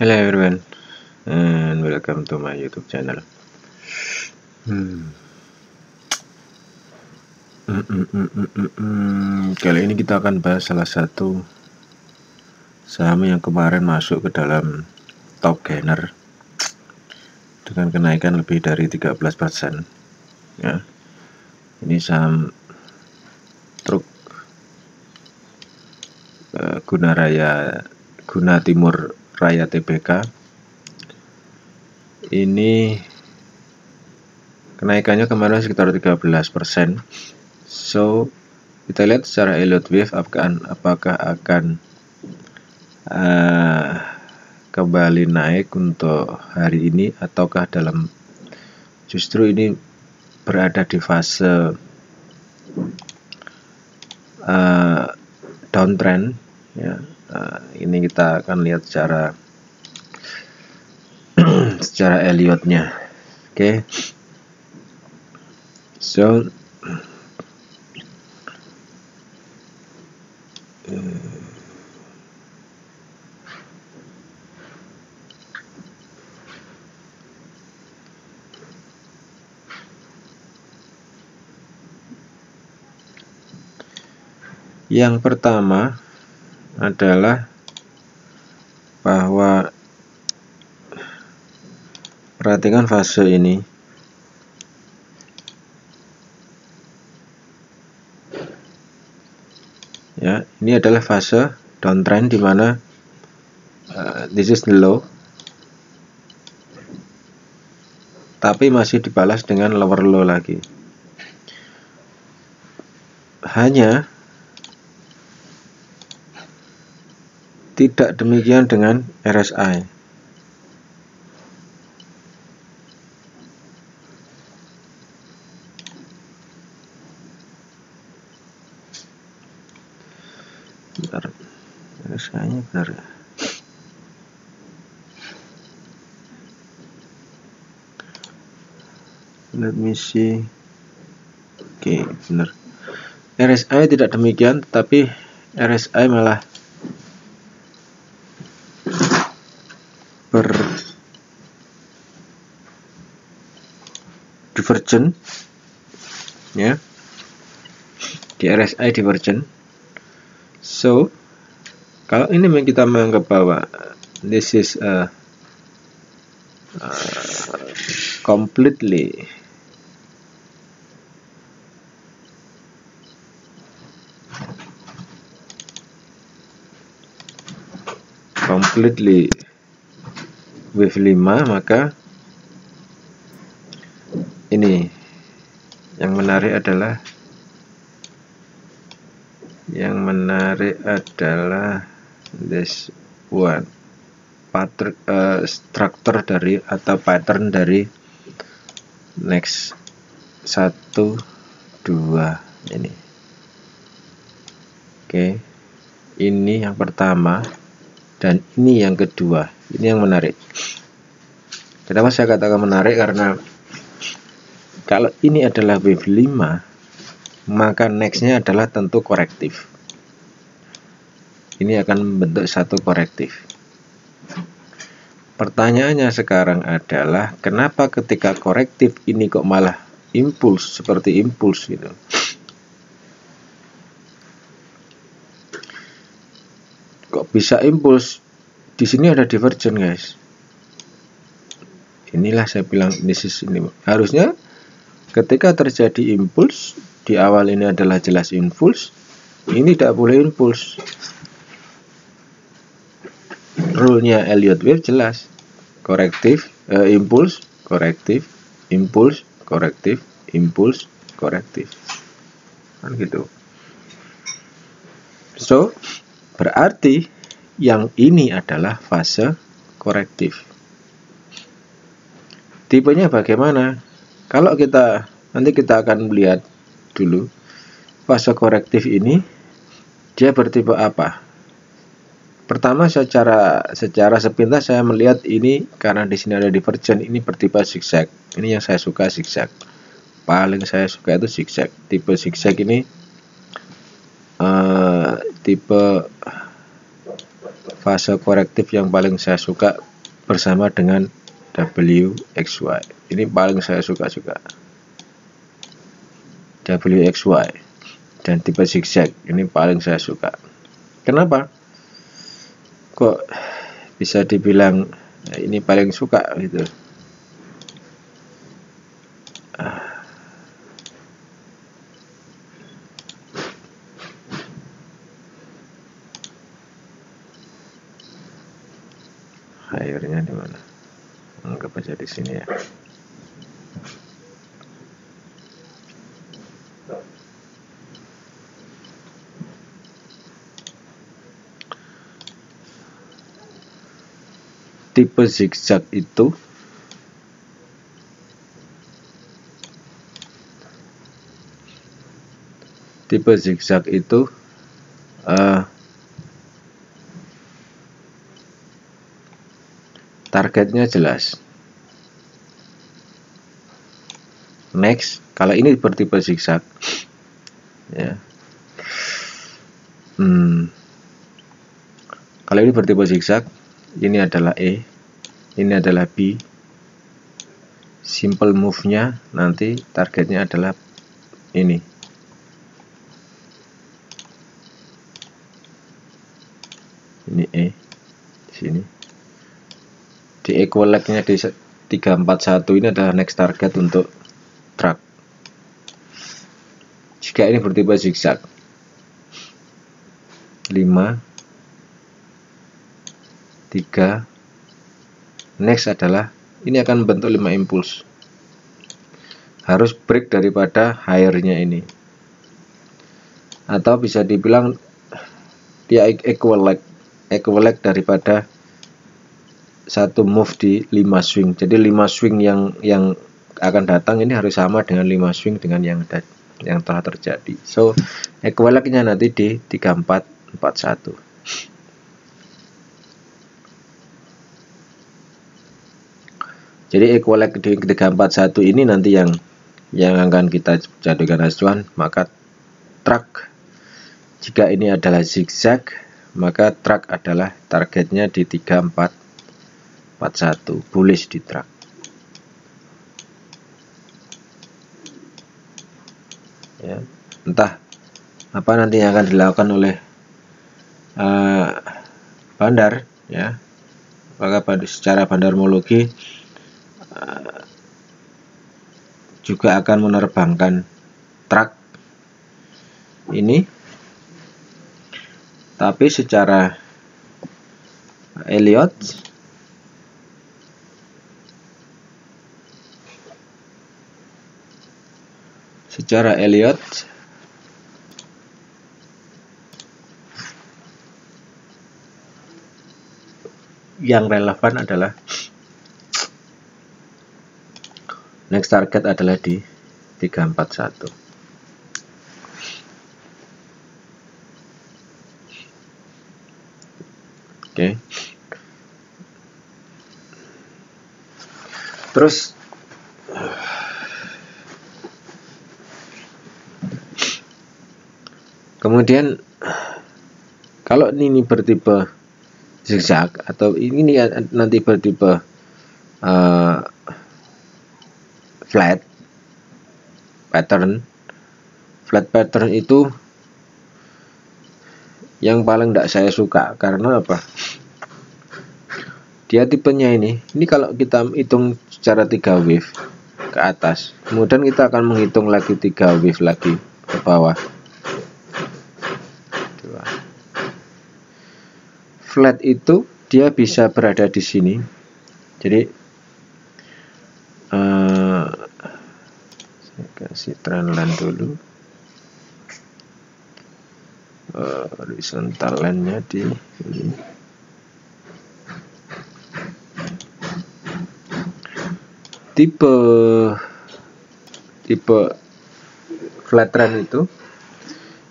Hello everyone and welcome to my YouTube channel. Kali ini kita akan bahas salah satu saham yang kemarin masuk ke dalam top gainer dengan kenaikan lebih dari 13%. Ya, ini saham truk Guna Timur Raya Tbk. Ini kenaikannya kemarin sekitar 13%. So kita lihat secara Elliott Wave apakah akan kembali naik untuk hari ini ataukah justru ini berada di fase downtrend ya. Ini kita akan lihat secara Elliott-nya. Oke. So yang pertama adalah bahwa perhatikan fase ini. Ya, ini adalah fase downtrend di mana this is the low, tapi masih dibalas dengan lower low lagi. Hanya tidak demikian dengan RSI. Bentar, RSI-nya benar ya? Let me see. Oke, benar. RSI tidak demikian, tapi RSI malah divergent ya. Di RSI divergent. So kalau ini kita menganggap bahwa this is completely wave 5, maka ini yang menarik adalah this one structure dari atau pattern dari next 1 2 ini. Oke, ini yang pertama dan ini yang kedua. Ini yang menarik. Kenapa saya katakan menarik? Karena kalau ini adalah wave 5, maka nextnya adalah tentu korektif. Ini akan membentuk satu korektif. Pertanyaannya sekarang adalah kenapa ketika korektif ini kok malah impuls, seperti impuls gitu. Kok bisa impuls? Di sini ada divergent, guys. Inilah saya bilang ini harusnya ketika terjadi impuls di awal ini adalah jelas impuls, ini tidak boleh impuls. Rule-nya Elliott Wave jelas. Korektif, impuls, korektif, impuls, korektif, impuls, korektif. Kan gitu. So, berarti yang ini adalah fase korektif. Tipenya bagaimana? Kalau nanti kita akan melihat dulu fase korektif ini dia bertipe apa. Pertama secara sepintas saya melihat ini karena di sini ada divergent, ini bertipe zigzag. Ini yang saya suka, zigzag. Paling saya suka itu zigzag. Tipe zigzag ini tipe fase korektif yang paling saya suka bersama dengan WXY. Ini paling saya suka juga. WXY dan tipe zigzag ini paling saya suka. Kenapa? Kok bisa dibilang ini paling suka gitu? Airnya di mana? Anggap aja di sini ya. Tipe zigzag itu targetnya jelas. Next, kalau ini bertipe zigzag ya. Kalau ini bertipe zigzag, ini adalah E, ini adalah B. Simple move-nya nanti targetnya adalah ini. Ini E di sini. Di equal leg-nya di 341 ini adalah next target untuk track. Jika ini bertipe zigzag 5 3, next adalah ini akan membentuk 5 impuls. Harus break daripada higher-nya ini, atau bisa dibilang dia equal leg daripada satu move di 5 swing. Jadi 5 swing yang akan datang ini harus sama dengan 5 swing dengan yang telah terjadi. So equal leg-nya nanti di 3441. Jadi equal leg di 341 ini nanti yang akan kita jadikan acuan. Maka track, jika ini adalah zigzag, maka track adalah targetnya di 3441, bullish di track. Ya, entah apa nanti yang akan dilakukan oleh bandar ya. Apakah secara bandarmologi juga akan menerbangkan track ini, tapi secara Elliott yang relevan adalah next target adalah di 341. Oke. Terus kemudian kalau ini bertipe zigzag atau ini nanti bertipe flat pattern itu yang paling tidak saya suka. Karena apa? Dia tipenya ini kalau kita hitung secara 3 wave ke atas, kemudian kita akan menghitung lagi 3 wave lagi ke bawah. Flat itu dia bisa berada di sini. Jadi saya kasih trendline dulu, horizontal line-nya di ini. Tipe flat trend itu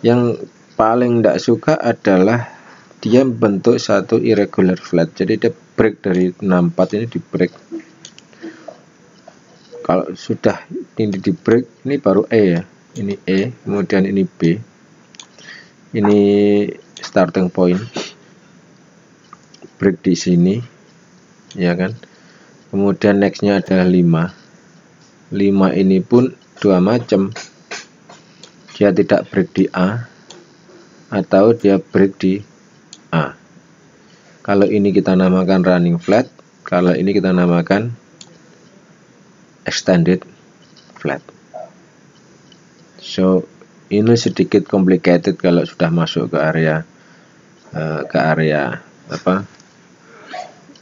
yang paling tidak suka adalah dia membentuk satu irregular flat. Jadi dia break dari 64 ini, di break. Kalau sudah ini di break, ini baru E ya. Ini E, kemudian ini B. Ini starting point. break di sini, ya kan. Kemudian nextnya adalah 5 ini pun dua macam, dia tidak break di A atau dia break di A. Kalau ini kita namakan running flat, kalau ini kita namakan extended flat. So ini sedikit complicated kalau sudah masuk ke area apa,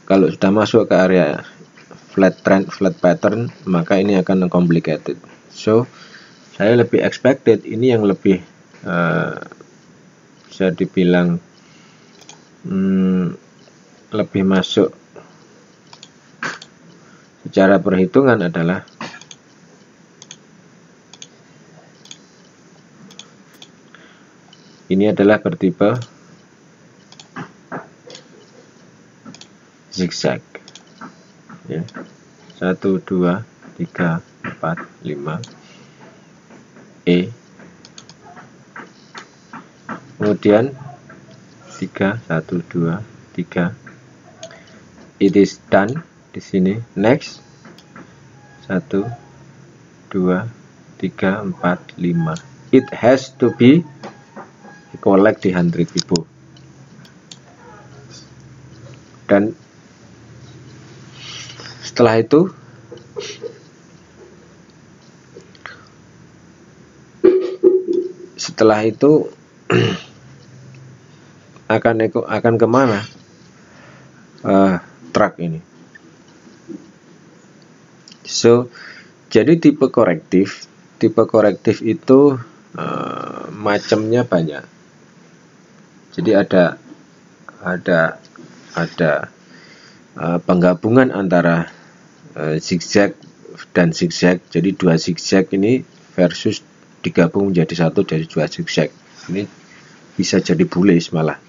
kalau sudah masuk ke area flat trend, flat pattern, maka ini akan complicated. So saya lebih expected ini yang lebih bisa dibilang lebih masuk secara perhitungan adalah ini adalah bertipe zigzag, ya. 1 2 3 4 5 E, kemudian 3 1 2 3, it is done di sini. Next 1 2 3 4 5, it has to be collect di 100 ribu. Dan setelah itu akan kemana track ini. So jadi tipe korektif itu macamnya banyak. Jadi ada penggabungan antara zigzag dan zigzag. Jadi dua zigzag ini versus digabung menjadi satu dari dua zigzag. Ini bisa jadi bullish malah,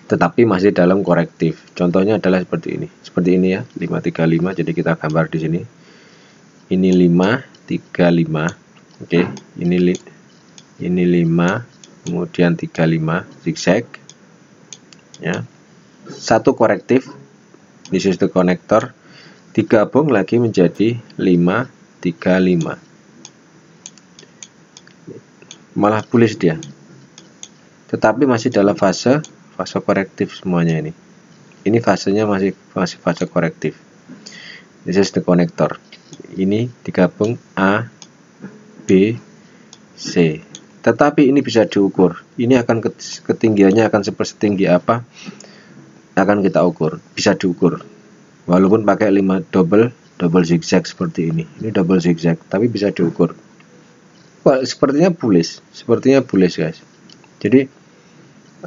tetapi masih dalam korektif. Contohnya adalah seperti ini ya, 535. Jadi kita gambar di sini. Ini 535. Oke, ini 5, kemudian 35 zigzag. Ya. Satu korektif, this is the connector, digabung lagi menjadi 535, malah bullish dia, tetapi masih dalam fase korektif semuanya ini. Ini fasenya masih fase korektif. This is the connector. Ini digabung A, B, C. Tetapi ini bisa diukur. Ini akan ketinggiannya akan setinggi apa? Akan kita ukur, bisa diukur. Walaupun pakai 5 double zigzag seperti ini. Ini double zigzag, tapi bisa diukur. Wah, sepertinya bullish guys. Jadi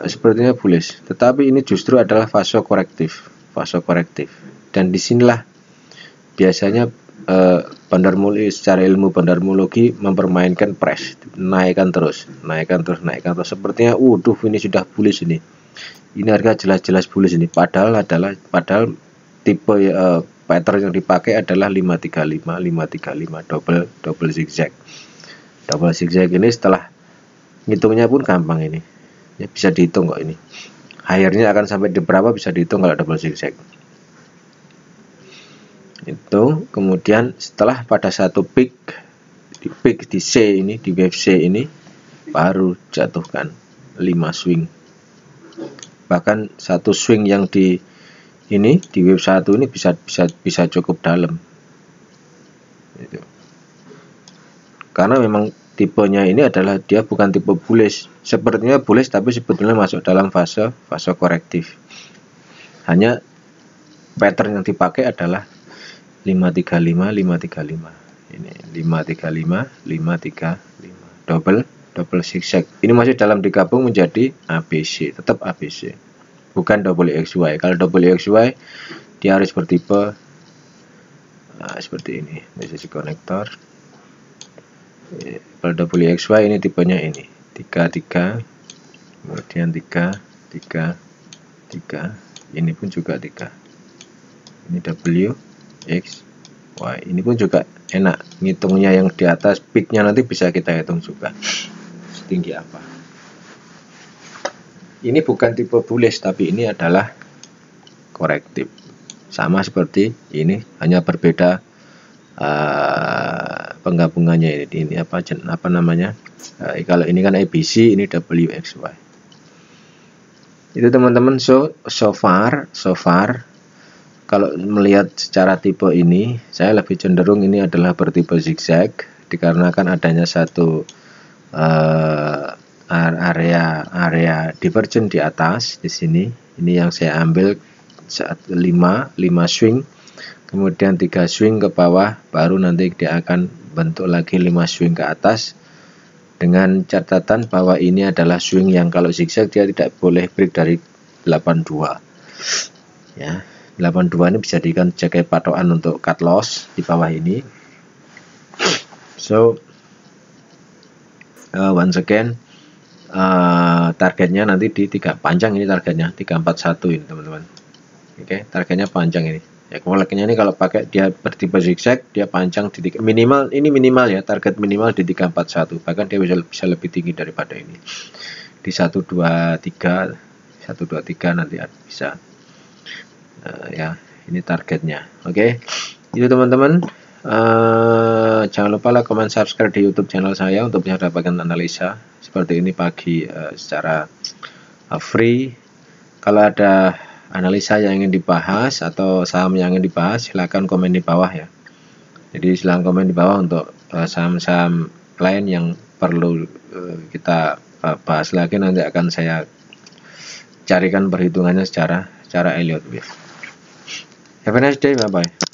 sepertinya bullish, tetapi ini justru adalah fase korektif. Dan disinilah biasanya secara ilmu bandarmologi mempermainkan price, naikkan terus. Sepertinya ini sudah bullish ini. Ini harga jelas-jelas bullish ini, padahal tipe pattern yang dipakai adalah 535 double zigzag. Double zigzag ini setelah ngitungnya pun gampang ini. Ya, bisa dihitung kok ini. Higher-nya akan sampai di berapa bisa dihitung kalau double zigzag. Itu kemudian setelah pada satu peak di C ini, di wave C ini, baru jatuhkan 5 swing. Bahkan satu swing yang di wave 1 ini bisa cukup dalam. Itu. Karena memang tipenya ini adalah dia bukan tipe bullish. Sepertinya bullish tapi sebetulnya masuk dalam fase korektif. Hanya pattern yang dipakai adalah 535. Ini 535 double zigzag. Ini masih dalam digabung menjadi ABC, tetap ABC. Bukan double XY. Kalau double XY dia harus bertipe seperti ini. Ini sisi konektor. Kalau double XY ini tipenya ini 3, kemudian 3. Ini pun juga 3. Ini W X Y. Ini pun juga enak ngitungnya, yang di atas peaknya nanti bisa kita hitung juga setinggi apa. Ini bukan tipe bullish, tapi ini adalah korektif. Sama seperti ini, hanya berbeda penggabungannya. Ini apa namanya? Kalau ini kan ABC, ini WXY. Itu teman-teman. So far kalau melihat secara tipe ini, saya lebih cenderung ini adalah bertipe zigzag, dikarenakan adanya satu area divergent di atas di sini. Ini yang saya ambil saat 5 swing, kemudian 3 swing ke bawah, baru nanti dia akan bentuk lagi 5 swing ke atas, dengan catatan bahwa ini adalah swing yang kalau zigzag dia tidak boleh break dari 82 ya. 82 ini bisa dijadikan sebagai patokan untuk cut loss di bawah ini. So once again, targetnya nanti di 3 panjang, ini targetnya 341 ini teman-teman. Oke, targetnya panjang ini. Ya, koleksinya ini kalau pakai dia bertipe zigzag, dia panjang di minimal, ini minimal ya, target minimal di 341, bahkan dia bisa lebih tinggi daripada ini di 123 nanti bisa. Ya, ini targetnya. Oke, itu teman-teman. Jangan lupa like, comment, subscribe di YouTube channel saya untuk bisa dapatkan analisa seperti ini pagi secara free. Kalau ada analisa yang ingin dibahas atau saham yang ingin dibahas, silahkan komen di bawah ya. Jadi silahkan komen di bawah untuk saham-saham lain yang perlu kita bahas lagi. Nanti akan saya carikan perhitungannya secara Elliott Wave. Have a nice day, bye bye.